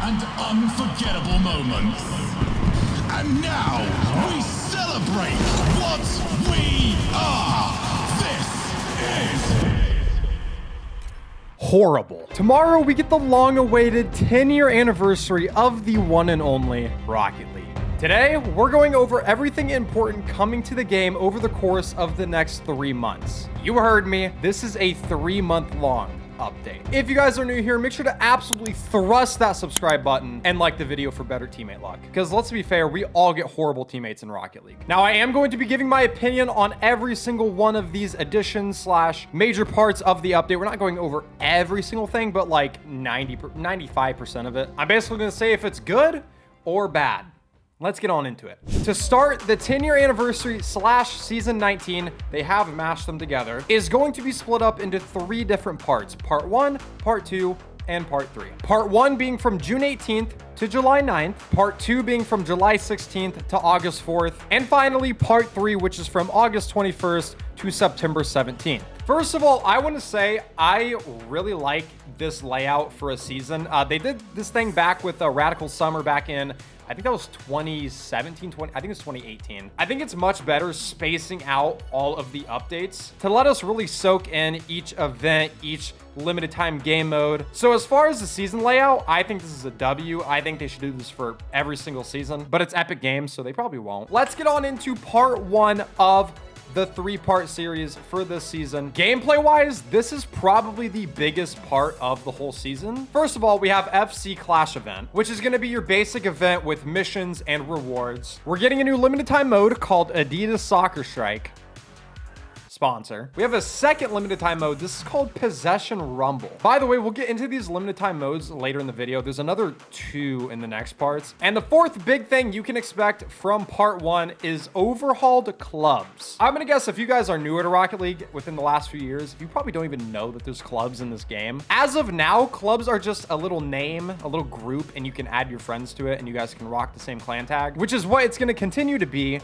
and unforgettable moments. And now we celebrate what we are. This is horrible. Tomorrow we get the long-awaited 10-year anniversary of the one and only Rocket League. Today, we're going over everything important coming to the game over the course of the next 3 months. You heard me, this is a 3-month-long update. If you guys are new here, make sure to absolutely thrust that subscribe button and like the video for better teammate luck. Because let's be fair, we all get horrible teammates in Rocket League. Now, I am going to be giving my opinion on every single one of these additions slash major parts of the update. We're not going over every single thing, but like 95% of it. I'm basically going to say if it's good or bad. Let's get on into it. To start, the 10-year anniversary slash season 19, they have mashed them together, is going to be split up into 3 different parts. Part 1, Part 2, and Part 3. Part 1 being from June 18th to July 9th, Part 2 being from July 16th to August 4th, and finally Part 3, which is from August 21st to September 17th. First of all, I want to say I really like this layout for a season. They did this thing back with Radical Summer back in, I think that was 2017, I think it's 2018. I think it's much better spacing out all of the updates to let us really soak in each event, each limited time game mode. So as far as the season layout, I think this is a W. I think they should do this for every single season, but it's Epic Games, so they probably won't. Let's get on into part 1 of the 3-part series for this season. Gameplay wise, this is probably the biggest part of the whole season. First of all, we have FC Clash event, which is going to be your basic event with missions and rewards. We're getting a new limited time mode called Adidas Soccer Strike. Sponsor. We have a second limited time mode. This is called Possession Rumble. By the way, we'll get into these limited time modes later in the video. There's another 2 in the next parts. And the 4th big thing you can expect from part 1 is overhauled clubs. I'm gonna guess if you guys are newer to Rocket League within the last few years, you probably don't even know that there's clubs in this game. As of now, clubs are just a little name, a little group, and you can add your friends to it and you guys can rock the same clan tag, which is what it's gonna continue to be,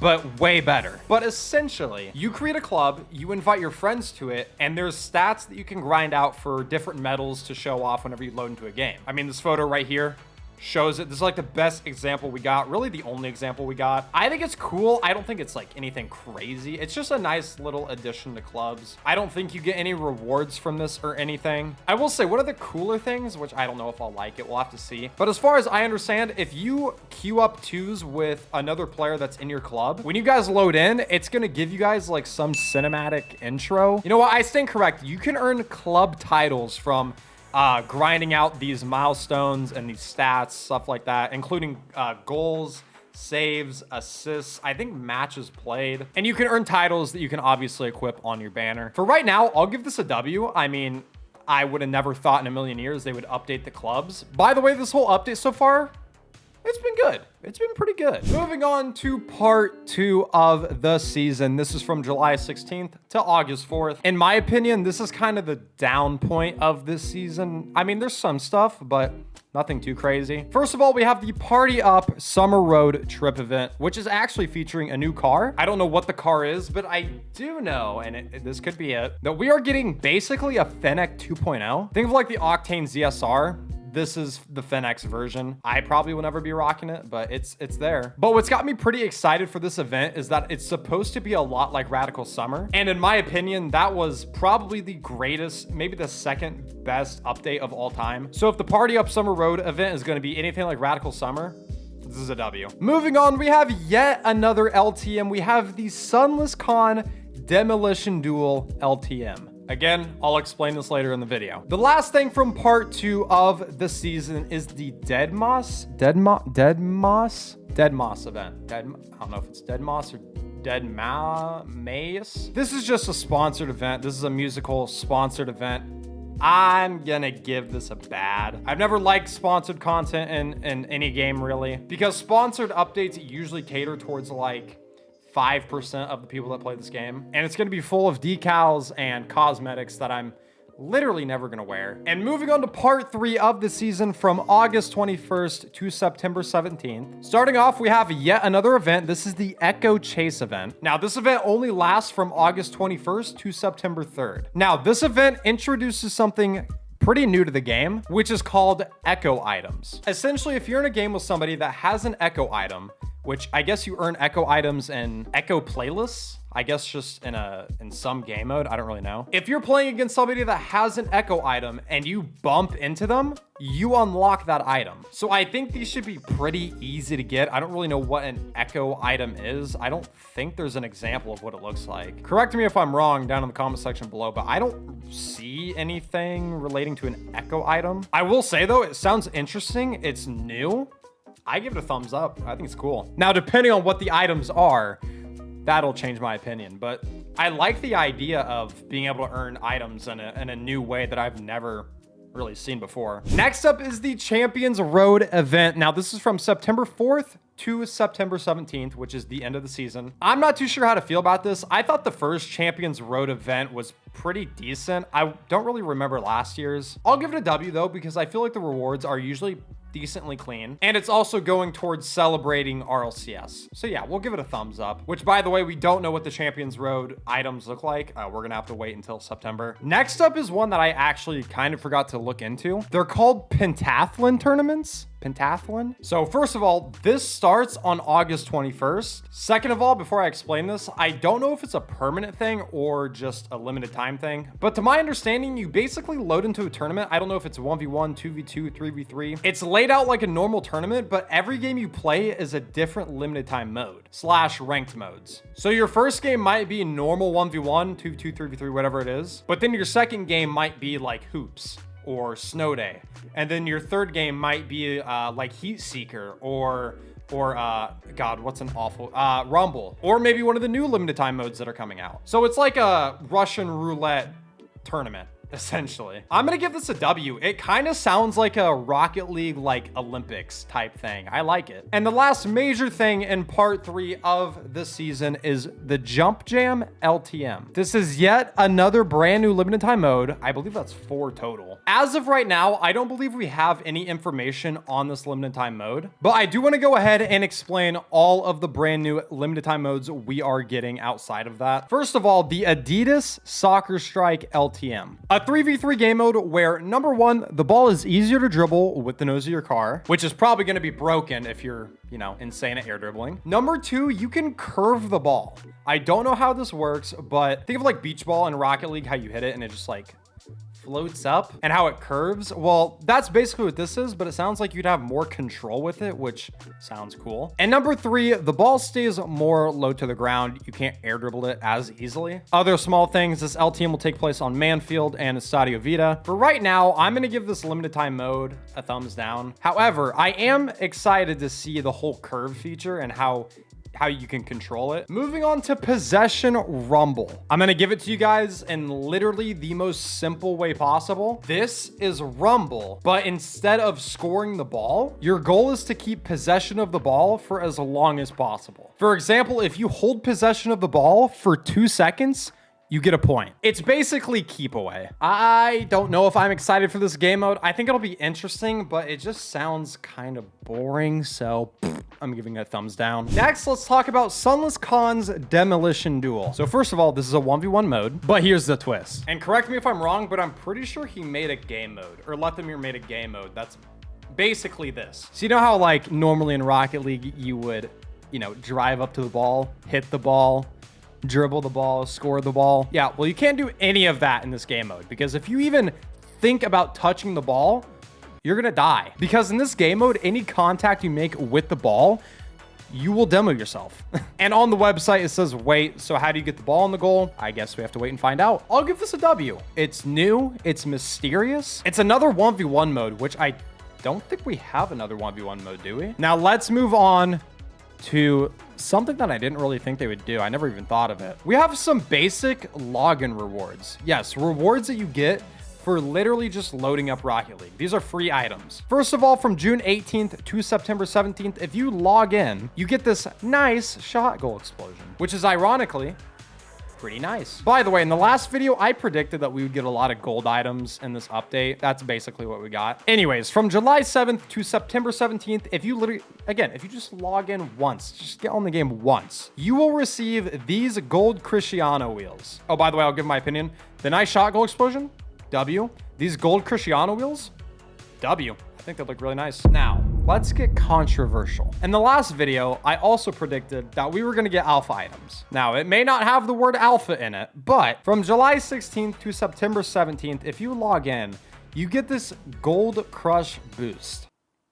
but way better. But essentially, you create a club, you invite your friends to it, and there's stats that you can grind out for different medals to show off whenever you load into a game. I mean, this photo right here shows it. This is like the best example we got, really the only example we got. I think it's cool. I don't think it's like anything crazy. It's just a nice little addition to clubs. I don't think you get any rewards from this or anything. I will say one of the cooler things, which I don't know if I'll like it, we'll have to see. But as far as I understand, if you queue up 2s with another player that's in your club, when you guys load in, it's gonna give you guys like some cinematic intro. You know what? I stand correct. You can earn club titles from grinding out these milestones and these stats, stuff like that, including goals, saves, assists, I think matches played. And you can earn titles that you can obviously equip on your banner. For right now, I'll give this a W. I mean, I would have never thought in a million years they would update the clubs. By the way, this whole update so far, it's been good. It's been pretty good. Moving on to part 2 of the season. This is from July 16th to August 4th. In my opinion, this is kind of the down point of this season. I mean, there's some stuff, but nothing too crazy. First of all, we have the Party Up Summer Road Trip event, which is actually featuring a new car. I don't know what the car is, but I do know, and this could be it, that we are getting basically a Fennec 2.0. Think of like the Octane ZSR. This is the Fenix version. I probably will never be rocking it, but it's there. But what's got me pretty excited for this event is that it's supposed to be a lot like Radical Summer. And in my opinion, that was probably the greatest, maybe the second best update of all time. So if the Party Up Summer Road event is gonna be anything like Radical Summer, this is a W. Moving on, we have yet another LTM. We have the Sunless Con Demolition Duel LTM. Again, I'll explain this later in the video. The last thing from part 2 of the season is the Dead Moss event. I don't know if it's Dead Moss or Dead Maus. This is just a sponsored event. This is a musical sponsored event. I'm gonna give this a bad. I've never liked sponsored content in any game really, because sponsored updates usually cater towards like 5% of the people that play this game. And it's gonna be full of decals and cosmetics that I'm literally never gonna wear. And moving on to part 3 of the season from August 21st to September 17th. Starting off, we have yet another event. This is the Echo Chase event. Now, this event only lasts from August 21st to September 3rd. Now, this event introduces something pretty new to the game, which is called echo items. Essentially, if you're in a game with somebody that has an echo item, which I guess you earn echo items in echo playlists, I guess just in some game mode, I don't really know. If you're playing against somebody that has an echo item and you bump into them, you unlock that item. So I think these should be pretty easy to get. I don't really know what an echo item is. I don't think there's an example of what it looks like. Correct me if I'm wrong down in the comment section below, but I don't see anything relating to an echo item. I will say though, it sounds interesting. It's new. I give it a thumbs up. I think it's cool. Now, depending on what the items are, that'll change my opinion. But I like the idea of being able to earn items in a new way that I've never really seen before. Next up is the Champions Road event. Now, this is from September 4th to September 17th, which is the end of the season. I'm not too sure how to feel about this. I thought the first Champions Road event was pretty decent. I don't really remember last year's. I'll give it a W though, because I feel like the rewards are usually decently clean, and it's also going towards celebrating RLCS. So yeah, we'll give it a thumbs up, which by the way, we don't know what the Champions Road items look like. We're gonna have to wait until September. Next up is one that I actually kind of forgot to look into. They're called Pentathllin tournaments. Pentathllin. So first of all, this starts on August 21st. Second of all, before I explain this, I don't know if it's a permanent thing or just a limited time thing, but to my understanding, you basically load into a tournament. I don't know if it's 1v1, 2v2, 3v3. It's laid out like a normal tournament, but every game you play is a different limited time mode / ranked modes. So your first game might be normal 1v1, 2v2, 3v3, whatever it is. But then your second game might be like hoops or snow day, and then your third game might be like heat seeker or god, what's an awful rumble, or maybe one of the new limited time modes that are coming out. So it's like a Russian roulette tournament essentially. I'm gonna give this a W. It kind of sounds like a Rocket League, like Olympics type thing. I like it. And the last major thing in part 3 of this season is the Jump Jam LTM. This is yet another brand new limited time mode. I believe that's 4 total. As of right now, I don't believe we have any information on this limited time mode, but I do want to go ahead and explain all of the brand new limited time modes we are getting outside of that. First of all, the Adidas Soccer Strike LTM. A 3v3 game mode where, number one, the ball is easier to dribble with the nose of your car, which is probably going to be broken if you're, you know, insane at air dribbling. Number 2, you can curve the ball. I don't know how this works, but think of like beach ball in Rocket League, how you hit it and it just like floats up and how it curves. Well, that's basically what this is, but it sounds like you'd have more control with it, which sounds cool. And number 3, the ball stays more low to the ground. You can't air dribble it as easily. Other small things, this LTM will take place on Manfield and Estadio Vita. For right now, I'm gonna give this limited time mode a thumbs down. However, I am excited to see the whole curve feature and how you can control it. Moving on to Possession Rumble. I'm gonna give it to you guys in literally the most simple way possible. This is Rumble, but instead of scoring the ball, your goal is to keep possession of the ball for as long as possible. For example, if you hold possession of the ball for 2 seconds, you get a point. It's basically keep away. I don't know if I'm excited for this game mode. I think it'll be interesting, but it just sounds kind of boring. So I'm giving it a thumbs down. Next, let's talk about Sunless Khan's Demolition Duel. So first of all, this is a 1v1 mode, but here's the twist. And correct me if I'm wrong, but I'm pretty sure he made a game mode, or Lethamir made a game mode. That's basically this. So you know how like normally in Rocket League, you would, you know, drive up to the ball, hit the ball, dribble the ball, score the ball. Yeah, well, you can't do any of that in this game mode, because if you even think about touching the ball, you're gonna die. Because in this game mode, any contact you make with the ball, you will demo yourself. And on the website, it says wait. So how do you get the ball in the goal? I guess we have to wait and find out. I'll give this a W. It's new, it's mysterious. It's another 1v1 mode, which I don't think we have another 1v1 mode, do we? Now let's move on to something that I didn't really think they would do. I never even thought of it. We have some basic login rewards. Yes, rewards that you get for literally just loading up Rocket League. These are free items. First of all, from June 18th to September 17th, if you log in, you get this nice shot goal explosion, which is ironically pretty nice. By the way, in the last video, I predicted that we would get a lot of gold items in this update. That's basically what we got. Anyways, from July 7th to September 17th, if you literally, again, if you just log in once, just get on the game once, you will receive these gold Cristiano wheels. Oh, by the way, I'll give my opinion. The nice shot goal explosion, W. These gold Cristiano wheels, W. I think they look really nice. Now, let's get controversial. In the last video, I also predicted that we were gonna get alpha items. Now, it may not have the word alpha in it, but from July 16th to September 17th, if you log in, you get this Gold Crush boost.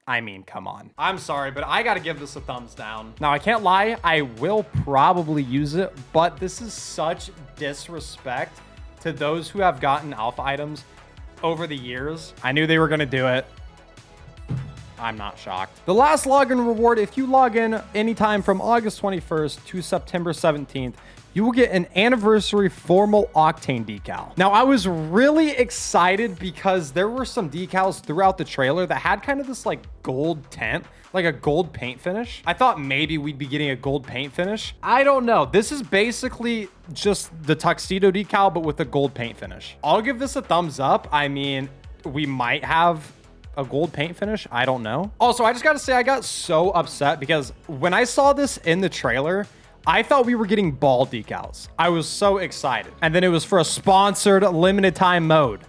I mean, come on. I'm sorry, but I gotta give this a thumbs down. Now, I can't lie, I will probably use it, but this is such disrespect to those who have gotten alpha items over the years. I knew they were gonna do it. I'm not shocked. The last login reward, if you log in anytime from August 21st to September 17th, you will get an anniversary formal Octane decal. Now, I was really excited because there were some decals throughout the trailer that had kind of this like gold tint, like a gold paint finish. I thought maybe we'd be getting a gold paint finish. I don't know. This is basically just the tuxedo decal, but with a gold paint finish. I'll give this a thumbs up. I mean, we might have a gold paint finish. I don't know. Also, I just got to say, I got so upset because when I saw this in the trailer, I thought we were getting ball decals. I was so excited. And then it was for a sponsored limited time mode.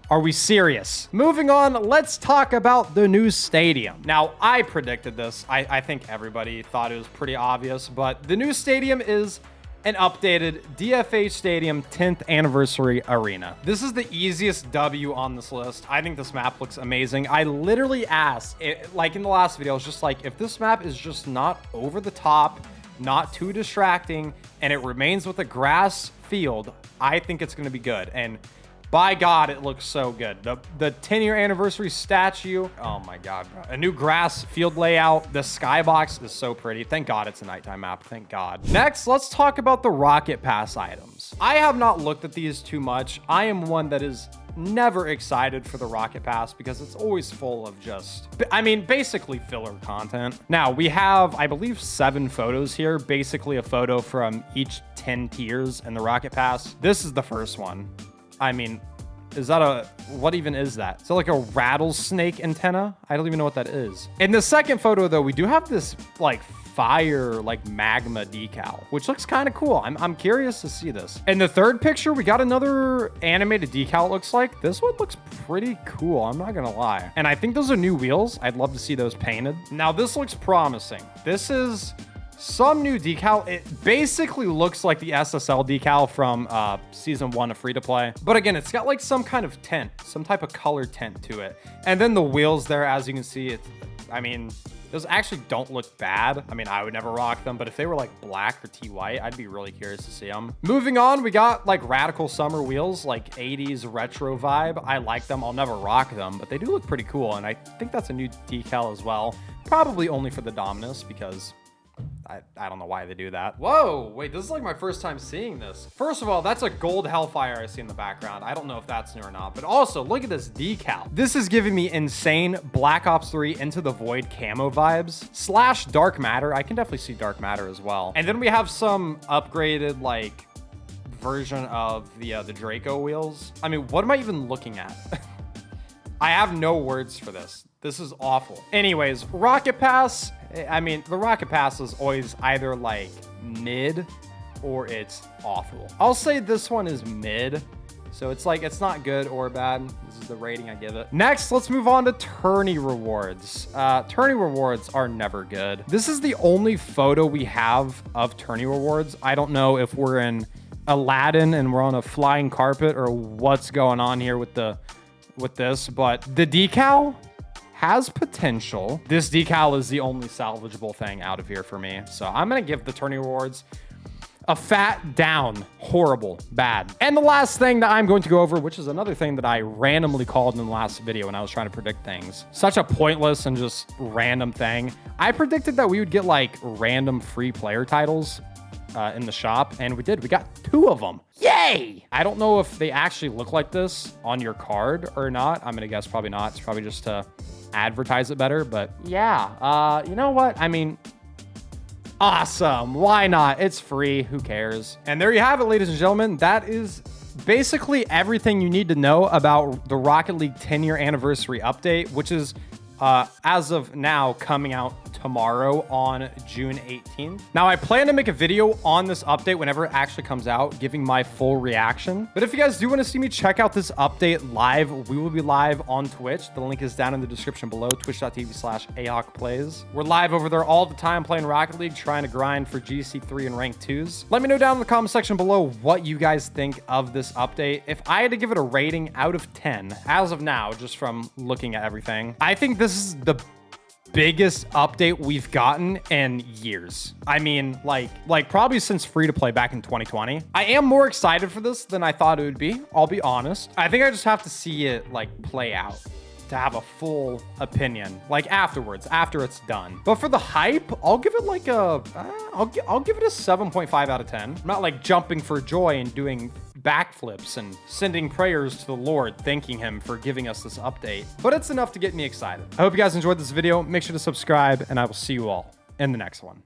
Are we serious? Moving on, let's talk about the new stadium. Now, I predicted this. I think everybody thought it was pretty obvious, but the new stadium is an updated DFH Stadium 10th Anniversary Arena. This is the easiest W on this list. I think this map looks amazing. I literally asked, like in the last video, I was just like, if this map is just not over the top, not too distracting, and it remains with a grass field, I think it's going to be good. And by God, it looks so good. The 10-year anniversary statue, oh my God, bro. A new grass field layout. The skybox is so pretty. Thank God it's a nighttime map. Thank God. Next, let's talk about the Rocket Pass items. I have not looked at these too much. I am one that is never excited for the Rocket Pass because it's always full of just, I mean, basically filler content. Now, we have, I believe, 7 photos here. Basically a photo from each 10 tiers in the Rocket Pass. This is the first one. I mean, is that what even is that? Is that like a rattlesnake antenna? I don't even know what that is. In the second photo, though, we do have this like fire, like magma decal, which looks kind of cool. I'm curious to see this. In the third picture, we got another animated decal, it looks like. This one looks pretty cool, I'm not gonna lie. And I think those are new wheels. I'd love to see those painted. Now, this looks promising. This is some new decal. It basically looks like the SSL decal from season 1 of Free to Play. But again, it's got like some kind of tint, some type of color tint to it. And then the wheels there, as you can see, I mean, those actually don't look bad. I mean, I would never rock them, but if they were like black or T-white, I'd be really curious to see them. Moving on, we got like radical summer wheels, like 80s retro vibe. I like them. I'll never rock them, but they do look pretty cool. And I think that's a new decal as well. Probably only for the Dominus because I don't know why they do that. Whoa, wait, this is like my first time seeing this. First of all, that's a gold Hellfire I see in the background. I don't know if that's new or not, but also look at this decal. This is giving me insane Black Ops 3 Into the Void camo vibes / Dark Matter. I can definitely see Dark Matter as well. And then we have some upgraded like version of the Draco wheels. I mean, what am I even looking at? I have no words for this. This is awful. Anyways, Rocket Pass. I mean, the Rocket Pass is always either like mid or it's awful. I'll say this one is mid. So it's like, it's not good or bad. This is the rating I give it. Next, let's move on to tourney rewards. Tourney rewards are never good. This is the only photo we have of tourney rewards. I don't know if we're in Aladdin and we're on a flying carpet or what's going on here with this, but the decal has potential. This decal is the only salvageable thing out of here for me. So I'm gonna give the tourney rewards a fat down. Horrible, bad. And the last thing that I'm going to go over, which is another thing that I randomly called in the last video when I was trying to predict things. Such a pointless and just random thing. I predicted that we would get like random free player titles in the shop, and we did. We got 2 of them. Yay! I don't know if they actually look like this on your card or not. I'm gonna guess probably not. It's probably just to advertise it better, but yeah, you know what? I mean, awesome. Why not? It's free. Who cares? And there you have it, ladies and gentlemen. That is basically everything you need to know about the Rocket League 10-year anniversary update, which is as of now, coming out tomorrow on June 18th. Now, I plan to make a video on this update whenever it actually comes out, giving my full reaction. But if you guys do want to see me check out this update live, we will be live on Twitch. The link is down in the description below, twitch.tv/ahawkplays. We're live over there all the time playing Rocket League, trying to grind for GC3 and rank 2s. Let me know down in the comment section below what you guys think of this update. If I had to give it a rating out of 10, as of now, just from looking at everything, I think this is the biggest update we've gotten in years. I mean, like probably since free to play back in 2020. I am more excited for this than I thought it would be. I'll be honest. I think I just have to see it like play out to have a full opinion, like afterwards, after it's done. But for the hype, I'll give it like a, I'll give it a 7.5 out of 10. I'm not like jumping for joy and doing backflips and sending prayers to the Lord, thanking him for giving us this update, but it's enough to get me excited. I hope you guys enjoyed this video. Make sure to subscribe, and I will see you all in the next one.